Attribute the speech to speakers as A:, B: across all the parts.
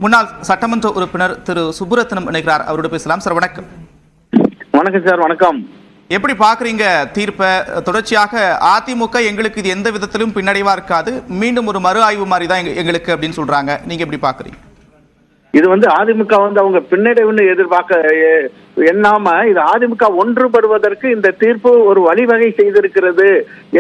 A: முன்னாள் சட்டமன்ற உறுப்பினர் திரு சுப்புரத்னம் இணைகிறார். அவரோடு பேசலாம். சார் வணக்கம்.
B: வணக்கம் சார். வணக்கம்.
A: எப்படி பாக்குறீங்க தீர்ப்பை? தொடர்ச்சியாக அதிமுக எங்களுக்கு இது எந்த விதத்திலும் பின்னடைவா இருக்காது, மீண்டும் ஒரு மறு ஆய்வு மாதிரி தான் எங்களுக்கு அப்படின்னு சொல்றாங்க. நீங்க எப்படி பாக்குறீங்க?
B: இது அதிமுக அவங்க பின்னடைவுன்னு எதிர்பார்க்க எண்ணாம இது அதிமுக ஒன்றுபடுவதற்கு இந்த தீர்ப்பு ஒரு வழிவகை செய்திருக்கிறது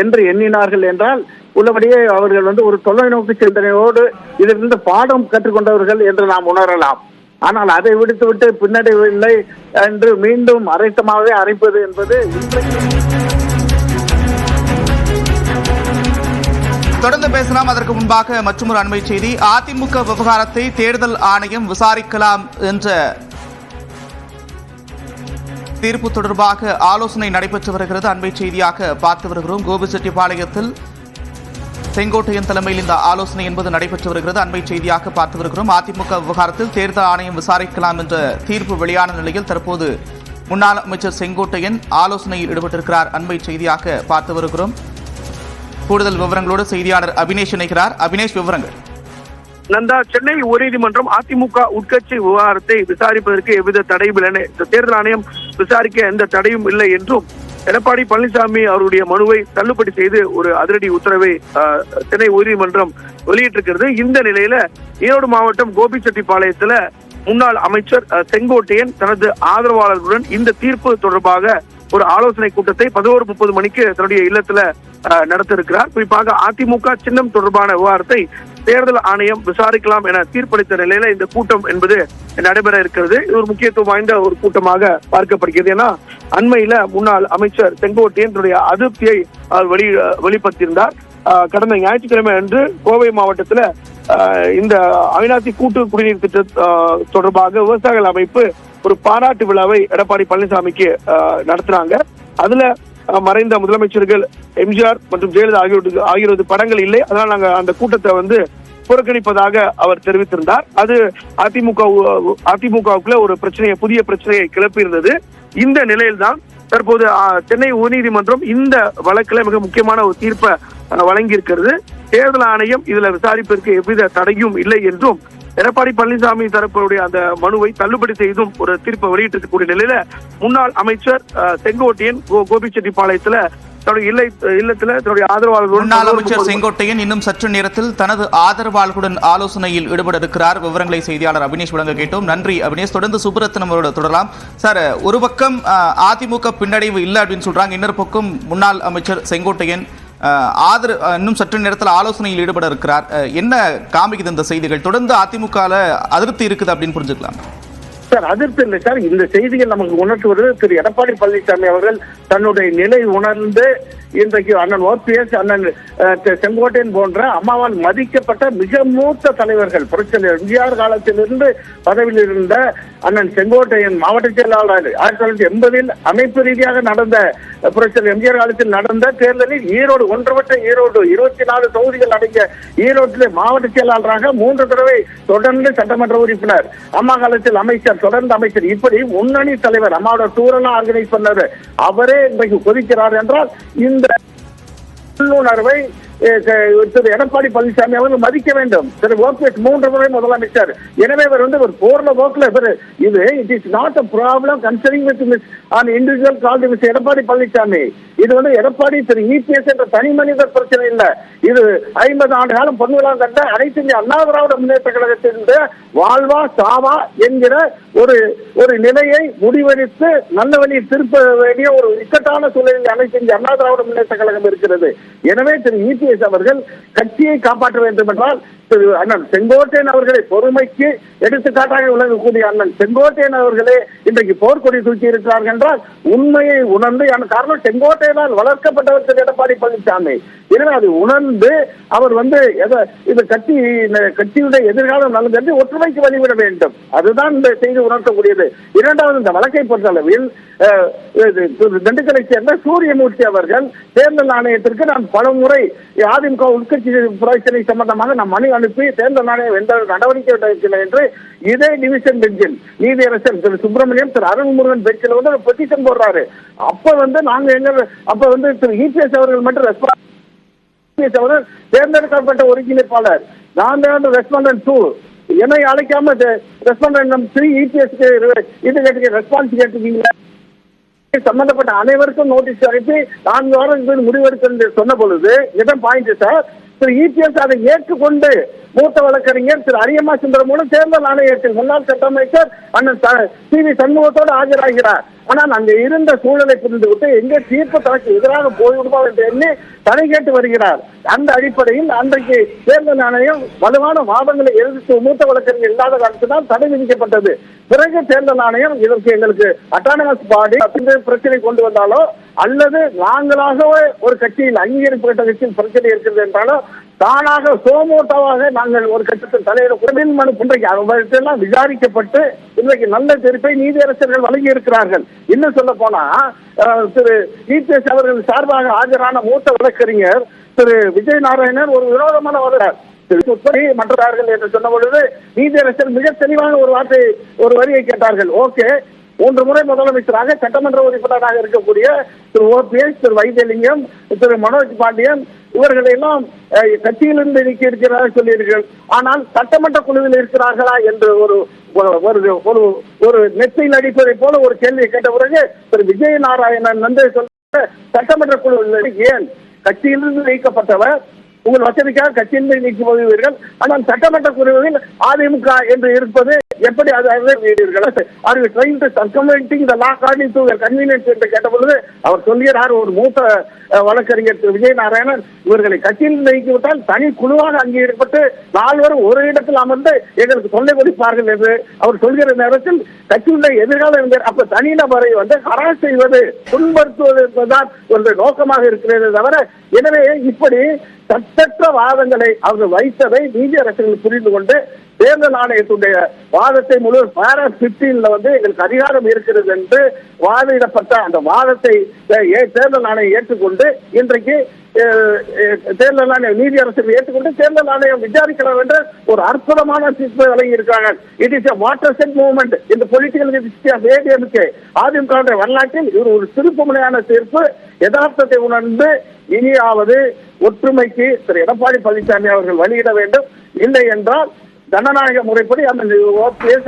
B: என்று எண்ணினார்கள் என்றால் உள்ளபடியே அவர்கள் ஒரு தொலைநோக்கு சிந்தனையோடு இதிலிருந்து பாடம் கற்றுக்கொண்டவர்கள் என்று நாம் உணரலாம். ஆனால் அதை விடுத்துவிட்டு பின்னடைவு இல்லை என்று மீண்டும் அரைத்தமாகவே அரைப்பது என்பது
A: தொடர்ந்து பேசலாம். அதற்கு முன்பாக மற்றொரு அண்மை செய்தி. அதிமுக விவகாரத்தை தேர்தல் ஆணையம் விசாரிக்கலாம் என்ற தீர்ப்பு தொடர்பாக ஆலோசனை நடைபெற்று வருகிறது. அண்மை செய்தியாக பார்த்து வருகிறோம். கோபிச்செட்டிப்பாளையத்தில் செங்கோட்டையன் தலைமையில் இந்த ஆலோசனை என்பது நடைபெற்று வருகிறது. அண்மை செய்தியாக பார்த்து வருகிறோம். அதிமுக விவகாரத்தில் தேர்தல் ஆணையம் விசாரிக்கலாம் என்ற தீர்ப்பு வெளியான நிலையில் தற்போது முன்னாள் அமைச்சர் செங்கோட்டையன் ஆலோசனையில் ஈடுபட்டிருக்கிறார். அண்மை செய்தியாக பார்த்து வருகிறோம். கூடுதல் விவரங்களோடு செய்தியாளர் அபினேஷ் இணைகிறார். அபினேஷ், விவரங்கள்.
C: நந்தா, சென்னை உயர்நீதிமன்றம் அதிமுக உட்கட்சி விவகாரத்தை விசாரிப்பதற்கு எவ்வித தடையும் இல்லை, தேர்தல் ஆணையம் விசாரிக்க எந்த தடையும் இல்லை என்றும் எடப்பாடி பழனிசாமி அவருடைய மனுவை தள்ளுபடி செய்து ஒரு அதிரடி உத்தரவை சென்னை உயர்நீதிமன்றம் வெளியிட்டிருக்கிறது. இந்த நிலையில ஈரோடு மாவட்டம் கோபிச்செட்டிப்பாளையத்துல முன்னாள் அமைச்சர் செங்கோட்டையன் தனது ஆதரவாளர்களுடன் இந்த தீர்ப்பு தொடர்பாக ஒரு ஆலோசனை கூட்டத்தை 11:30 மணிக்கு தன்னுடைய இல்லத்துல நடத்த இருக்கிறார். குறிப்பாக அதிமுக சின்னம் தொடர்பான விவகாரத்தை தேர்தல் ஆணையம் விசாரிக்கலாம் என தீர்ப்பளித்த நிலையில இந்த கூட்டம் என்பது நடைபெற இருக்கிறது. இது ஒரு முக்கியத்துவம் வாய்ந்த ஒரு கூட்டமாக பார்க்கப்படுகிறது. ஏன்னா அண்மையில முன்னாள் அமைச்சர் செங்கோட்டையன் தன்னுடைய அதிருப்தியை வெளிப்படுத்தியிருந்தார். கடந்த ஞாயிற்றுக்கிழமை அன்று கோவை மாவட்டத்துல இந்த அவிநாசி கூட்டு குடிநீர் திட்ட தொடர்பாக விவசாயிகள் அமைப்பு ஒரு பாராட்டு விழாவை எடப்பாடி பழனிசாமிக்கு நடத்தினாங்க. அதுல மறைந்த முதலமைச்சர்கள் எம்ஜிஆர் மற்றும் ஜெயலலிதா ஆகியோரது படங்கள் இல்லை, அதனால நாங்க அந்த கூட்டத்தை புறக்கணிப்பதாக அவர் தெரிவித்திருந்தார். அது அதிமுகவுக்குள்ள ஒரு புதிய பிரச்சனையை கிளப்பியிருந்தது. இந்த நிலையில்தான் தற்போது சென்னை உயர்நீதிமன்றம் இந்த வழக்குல மிக முக்கியமான ஒரு தீர்ப்பை வழங்கி இருக்கிறது. தேர்தல் ஆணையம் இதுல விசாரிப்பதற்கு எவ்வித தடையும் இல்லை என்றும் எடப்பாடி பழனிசாமி தரப்புடைய அந்த மனுவை தள்ளுபடி செய்தும் ஒரு தீர்ப்பை வெளியிட்டிருக்கக்கூடிய நிலையில முன்னாள் அமைச்சர் செங்கோட்டையன் கோபிச்செட்டிப்பாளையத்துல இல்லத்துல தன்னுடைய ஆதரவாளர்களுடன்
A: முன்னாள் அமைச்சர் செங்கோட்டையன் இன்னும் சற்று நேரத்தில் தனது ஆதரவாளர்களுடன் ஆலோசனையில் ஈடுபட இருக்கிறார். விவரங்களை செய்தியாளர் அபினேஷ் வழங்க கேட்டோம். நன்றி அபினேஷ். தொடர்ந்து சுப்புரத்னம் அவரோட தொடரலாம். சார், ஒரு பக்கம் அதிமுக பின்னடைவு இல்லை அப்படின்னு சொல்றாங்க, இன்னொரு பக்கம் முன்னாள் அமைச்சர் செங்கோட்டையன் இன்னும் சற்று நேரத்தில் ஆலோசனையில் ஈடுபட இருக்கிறார். என்ன காமிக்குது இந்த செய்திகள்? தொடர்ந்து அதிமுக அதிருப்தி இருக்குது அப்படின்னு புரிஞ்சுக்கலாம்
B: சார். அதிருப்தி இல்லை சார். இந்த செய்திகள் நமக்கு உணர்த்துவது திரு எடப்பாடி பழனிசாமி அவர்கள் தன்னுடைய நிலை உணர்ந்து இன்றைக்கு அண்ணன் ஓபிஎஸ், அண்ணன் செங்கோட்டையன் போன்ற அம்மாவால் மதிக்கப்பட்ட மிக மூத்த தலைவர்கள், புரட்சியாளர் எம்ஜிஆர் காலத்திலிருந்து பதவியில் இருந்த அண்ணன் செங்கோட்டையன் மாவட்ட செயலாளர் 1980 அமைப்பு ரீதியாக நடந்த புரட்சியாளர் எம்ஜிஆர் காலத்தில் நடந்த தேர்தலில் ஈரோடு ஒன்றுபட்ட ஈரோடு 24 தொகுதிகள் அடங்கிய ஈரோட்டில் மாவட்ட செயலாளராக 3 தடவை தொடர்ந்து சட்டமன்ற உறுப்பினர், அம்மா காலத்தில் அமைச்சர், தொடர்ந்து அமைச்சர், இப்படி முன்னணி தலைவர், அம்மாவோட டூரெல்லாம் ஆர்கனைஸ் பண்ணாரு. அவரே இன்றைக்கு கொதிக்கிறார் என்றால் இந்த உள்ளுணர்வை திரு எடப்பாடி பழனிசாமி அவர்கள் மதிக்க வேண்டும். திரு ஓபிஎஸ் 3 முறை முதலமைச்சர். எனவே இவர் ஒரு போர்ல போக்குல இது it is not a problem concerning with an individual called Mr. Edappadi Palaniswami. இது எடப்பாடி திரு இபிஎஸ் என்ற தனி மனிதர் பிரச்சனை இல்லை. இது 50 ஆண்டு காலம் பொன்விழா கண்ட அனைத்து இந்திய அண்ணா திராவிட முன்னேற்ற கழகத்தின் வாழ்வா சாவா என்கிற ஒரு நிலையை முடிவெடுத்து நல்ல வழியில் திருப்ப வேண்டிய ஒரு இக்கட்டான சூழலில் அனைத்து இந்திய அண்ணா திராவிட முன்னேற்ற கழகம் இருக்கிறது. எனவே திரு இபிஎஸ் அவர்கள் கட்சியை காப்பாற்ற வேண்டும் என்றால் திரு அண்ணன் செங்கோட்டையன் அவர்களை பொறுமைக்கு எடுத்துக்காட்டாக விளங்கக்கூடிய அண்ணன் செங்கோட்டையன் அவர்களே இன்றைக்கு போர்க்கொடி தூக்கி இருக்கிறார்கள் என்றால் உண்மையை உணர்ந்து, காரணம் செங்கோட்டையனால் வளர்க்கப்பட்டவர் திரு எடப்பாடி பழனிசாமி. எனவே அது உணர்ந்து அவர் இது கட்சியுடைய எதிர்காலம் நலன் ஒற்றுமைக்கு வழிவிட வேண்டும். அதுதான் இந்த செய்தி உணர்த்தக்கூடியது. இரண்டாவது, இந்த வழக்கை பொறுத்தளவில் திண்டுக்கலை சேர்ந்த சூரியமூர்த்தி அவர்கள் தேர்தல் ஆணையத்திற்கு நான் பல முறை அதிமுக உட்கட்சி பிரச்சனை சம்பந்தமாக நான் மனு அனுப்பி தேர்தல் ஆணையம் எந்த நடவடிக்கை எடுக்கவில்லை என்று இதே டிவிஷன் பெஞ்சில் நீதியரசர் திரு சுப்பிரமணியம், திரு அருள்முருகன் பெஞ்சில் ஒரு பெட்டிஷன் போடுறாரு. அப்ப நாங்க திரு இபிஎஸ் அவர்கள் மட்டும் ரெஸ்பான்ஸ் அவர்கள் தேர்ந்தெடுக்கப்பட்ட ஒருங்கிணைப்பாளர், நான் ரெஸ்பாண்டன்ட் 2 என்னை அழைக்காம ரெஸ்பாண்ட் 3 EPS இது கேட்டு ரெஸ்பான்ஸ் கேட்டுக்கீங்களா? சம்பந்தப்பட்ட அனைவருக்கும் நோட்டீஸ் அனுப்பி 4 வாரம் முடிவெடுக்க சொன்ன பொழுது இதான் பாயிண்ட் சார். திரு EPS அதை ஏற்றுக்கொண்டு மூத்த வழக்கறிஞர் திரு அரியமா சுந்தரம் மூலம் தேர்தல் ஆணையத்தில் முன்னாள் சட்ட அமைச்சர் அண்ணன் CV சண்முகத்தோடு ஆஜராகிறார். ஆனால் அங்கே இருந்த சூழலை புரிந்து விட்டு எங்கே தீர்ப்பு தனக்கு எதிராக போய்விடுமா என்று எண்ணி தடை கேட்டு வருகிறார். அந்த அடிப்படையில் அன்றைக்கு தேர்தல் ஆணையம் வலுவான வாதங்களை எதிர்த்து மூத்த வழக்கறிஞர் இல்லாத காரணத்தினால் தடை விதிக்கப்பட்டது. பிறகு தேர்தல் ஆணையம் இதற்கு எங்களுக்கு அட்டானமஸ் பாடி பிரச்சனை கொண்டு வந்தாலோ அல்லது நாங்களாகவே ஒரு கட்சியில் அங்கீகரிக்கப்பட்ட கட்சியில் பிரச்சனை இருக்கிறது என்றாலும் தானாக சோமோட்டோவாக நாங்கள் ஒரு கட்சத்தின் தலையிட குரலின் மனு இன்றைக்கு விசாரிக்கப்பட்டு இன்றைக்கு நல்ல தீர்ப்பை நீதியரசர்கள் வழங்கி இருக்கிறார்கள். இன்னும் சொல்ல போனா திரு EPS அவர்கள் சார்பாக ஆஜரான மூத்த வழக்கறிஞர் திரு விஜய் நாராயணன் ஒரு விரோதமான வழக்கார் மற்றவர்கள் என்று சொன்ன பொழுது நீதியரசர் மிக தெளிவாக ஒரு வரியை கேட்டார்கள். ஓகே, 3 முறை முதலமைச்சராக சட்டமன்ற உறுப்பினராக இருக்கக்கூடிய திரு OPS, திரு வைத்தியலிங்கம், திரு மனோஜ் பாண்டியன் இவர்களை எல்லாம் கட்சியிலிருந்து நீக்கி இருக்கிறார்கள் சொல்லியிருக்கிறார்கள். ஆனால் சட்டமன்ற குழுவில் இருக்கிறார்களா என்று ஒரு நெற்றியில் அடிப்பதை போல ஒரு கேள்வியை கேட்ட பிறகு திரு விஜய் நாராயணன் சொல்ல சட்டமன்ற குழுவில் ஏன் கட்சியிலிருந்து நீக்கப்பட்டவர் உங்கள் வசதிக்காக கட்சியிலிருந்து நீக்கி போவீர்கள், ஆனால் சட்டமன்ற குழுவில் அதிமுக என்று இருப்பது எப்படி என்று கேட்ட பொழுது அவர் சொல்கிறார், ஒரு மூத்த வழக்கறிஞர் விஜய் நாராயணன் இவர்களை கட்சியில் நீக்கிவிட்டால் தனி குழுவாக அங்கீகரிக்கப்பட்டு 4 பேரும் ஒரு இடத்தில் அமர்ந்து எங்களுக்கு தொல்லை கொடுப்பார்கள் என்று அவர் சொல்கிற நேரத்தில் கட்சியுடைய எதிர்காலம் அப்ப தனிநபரை ஹராஸ் செய்வது புண்படுத்துவது என்பதுதான் ஒரு நோக்கமாக இருக்கிறது தவிர. எனவே இப்படி சட்டற்ற வாதங்களை அவர்கள் வைத்ததை நீதியரசர்கள் புரிந்து கொண்டு தேர்தல் ஆணையத்துடைய வாதத்தை முழு பேராகிராஃப் 15 எங்களுக்கு அதிகாரம் இருக்கிறது என்று வாதிடப்பட்ட அந்த வாதத்தை தேர்தல் ஆணையம் ஏற்றுக்கொண்டு இன்றைக்கு தேர்தல் ஆணையம் நீதியரசர்கள் ஏற்றுக்கொண்டு தேர்தல் ஆணையம் விசாரிக்கலாம் என்று ஒரு அற்புதமான தீர்ப்பை வழங்கி இருக்காங்க. It is a watershed movement in the political history of ADMK. AIADMK வரலாற்றில் இது ஒரு திருப்புமுனையான தீர்ப்பு. யதார்த்தத்தை உணர்ந்து இனியாவது ஒற்றுமைக்கு திரு எடப்பாடி பழனிசாமி அவர்கள் வெளியிட வேண்டும். இல்லை என்றால் ஜனநாயக முறைப்படி அண்ணன் OPS,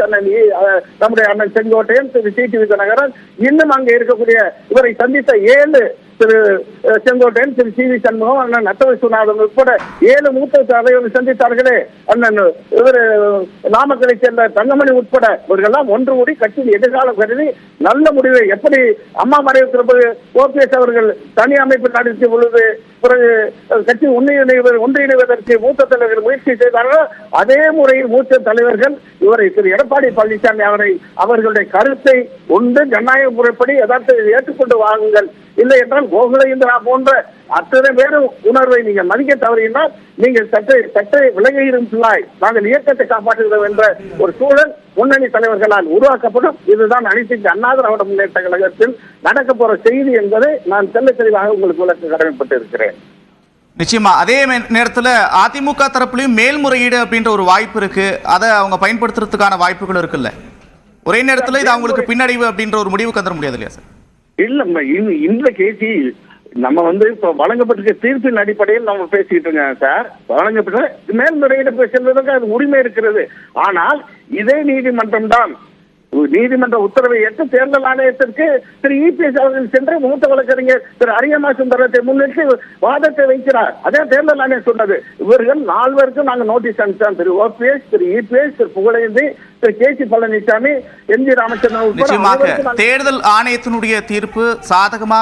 B: நம்முடைய அண்ணன் செங்கோட்டையன், திரு TTV தினகரன், இன்னும் அங்கே இருக்கக்கூடிய இவரை சந்தித்த 7 திரு செங்கோட்டையன், திரு CV சண்முகம், அண்ணன் நட்டவை சுனாதன் உட்பட 7 மூத்த தலைவர்கள் சந்தித்தார்களே, அண்ணன் இவர் நாமக்கலை சேர்ந்த தங்கமணி உட்பட இவர்களெல்லாம் ஒன்று கூடி கட்சியின் எதிர்காலம் கருதி நல்ல முடிவை எப்படி அம்மா மறைவு OPS அவர்கள் தனி அமைப்பு நடத்திய பொழுது பிறகு கட்சி ஒன்றிணைவதற்கு மூத்த தலைவர்கள் முயற்சி செய்தார்களோ அதே முறையில் மூத்த தலைவர்கள் இவரை திரு எடப்பாடி பழனிசாமி அவர்களுடைய கருத்தை ஒன்று ஜனநாயக முறைப்படி யதார்த்தத்தை ஏற்றுக்கொண்டு வாங்குங்கள், இல்லை என்றால் கோகுலேந்திரா போன்ற அத்தனை பேரும் உணர்வை நீங்கள் மதிக்க தவறினால் நீங்கள் சட்டை விலகியிருந்தாய் நாங்கள் இயக்கத்தை காப்பாற்றுகிறோம் என்ற ஒரு சூழல் முன்னணி தலைவர்களால் உருவாக்கப்படும். இதுதான் அனைத்து அண்ணா திராவிட முன்னேற்ற கழகத்தில் நடக்க போற செய்தி என்பதை நான் தெளிவாக உங்களுக்கு விளக்க கடமைப்பட்டு இருக்கிறேன்.
A: நிச்சயமா அதே நேரத்தில் அதிமுக தரப்புலையும் மேல்முறையீடு அப்படின்ற ஒரு வாய்ப்பு இருக்கு, அதை அவங்க பயன்படுத்துறதுக்கான வாய்ப்புகள் இருக்குல்ல. ஒரே நேரத்தில் இது அவங்களுக்கு பின்னடைவு அப்படின்ற ஒரு முடிவுக்கு வந்துட முடியாது இல்லையா சார்?
B: இல்ல, இந்த கேசி நம்ம இப்ப வழங்கப்பட்டிருக்க தீர்ப்பின் அடிப்படையில் நம்ம பேசிக்கிட்டு இருக்கோங்க சார். வழங்கப்பட்ட மேல்முறையீடு செல்வதற்கு அது உரிமை இருக்கிறது. ஆனால் இதே நீதிமன்றம் தான் நீதிமன்ற உத்தரவை ஏற்று தேர்தல் ஆணையத்திற்கு திரு EPS அவர்கள் சென்று மூத்த வழக்கறிஞர் திரு அரியமா சுந்தரத்தை முன்னிட்டு வாதத்தை வைக்கிறார். அதே தேர்தல் ஆணையம் சொன்னது இவர்கள் 4 பேருக்கும் நாங்கள் நோட்டீஸ் அனுப்பிச்சோம். திரு OPS, திரு EPS, திரு புகழேந்தி, திரு KC பழனிசாமி, MG ராமச்சந்திரன் உட்பட
A: தேர்தல் ஆணையத்தினுடைய தீர்ப்பு சாதகமா